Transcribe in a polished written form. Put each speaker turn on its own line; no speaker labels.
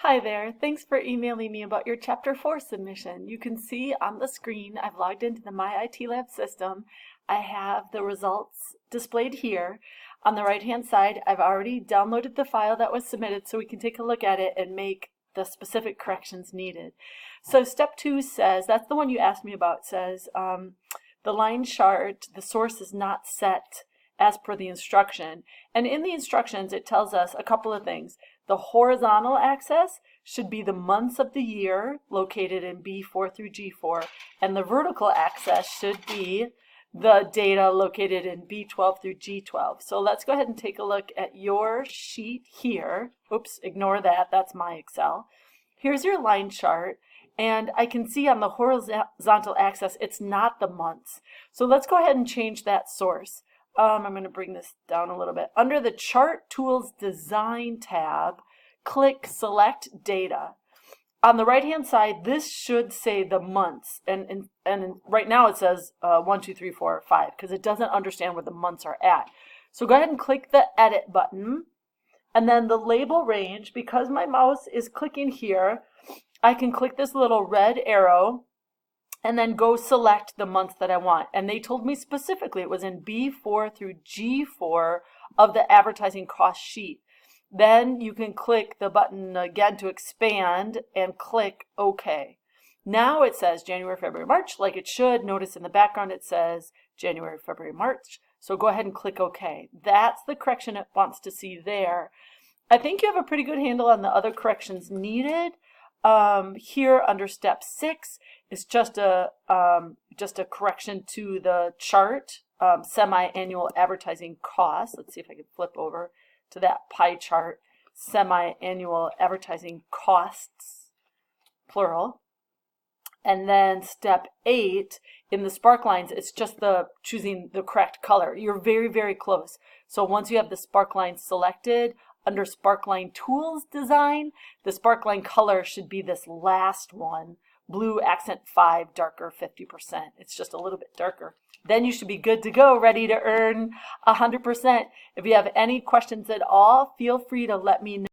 Hi there, thanks for emailing me about your Chapter 4 submission. You can see on the screen I've logged into the My IT Lab system. I have the results displayed here. On the right hand side, I've already downloaded the file that was submitted so we can take a look at it and make the specific corrections needed. So step 2 says, that's the one you asked me about, says the line chart, the source is not set as per the instruction. And in the instructions it tells us a couple of things. The horizontal axis should be the months of the year located in B4 through G4, and the vertical axis should be the data located in B12 through G12. So let's go ahead and take a look at your sheet here. Oops, ignore that, that's my Excel. Here's your line chart, and I can see on the horizontal axis it's not the months. So let's go ahead and change that source. I'm going to bring this down a little bit. Under the Chart Tools Design tab, click Select Data. On the right hand side, this should say the months, and right now it says 1, 2, 3, 4, 5 because it doesn't understand where the months are at. So go ahead and click the Edit button, and then the label range, because my mouse is clicking here, I can click this little red arrow and then go select the months that I want. And they told me specifically it was in B4 through G4 of the advertising cost sheet. Then you can click the button again to expand and click OK. Now it says January, February, March like it should. Notice in the background it says January, February, March. So go ahead and click OK. That's the correction it wants to see there. I think you have a pretty good handle on the other corrections needed. Here under step 6 is just a correction to the chart, semi-annual advertising costs. Let's see if I can flip over to that pie chart, semi-annual advertising costs, plural. And then step 8 in the spark lines, it's just choosing the correct color. You're very, very close. So once you have the spark lines selected, under Sparkline Tools Design, the sparkline color should be this last one, blue accent 5, darker 50%. It's just a little bit darker. Then you should be good to go, ready to earn 100%. If you have any questions at all, feel free to let me know.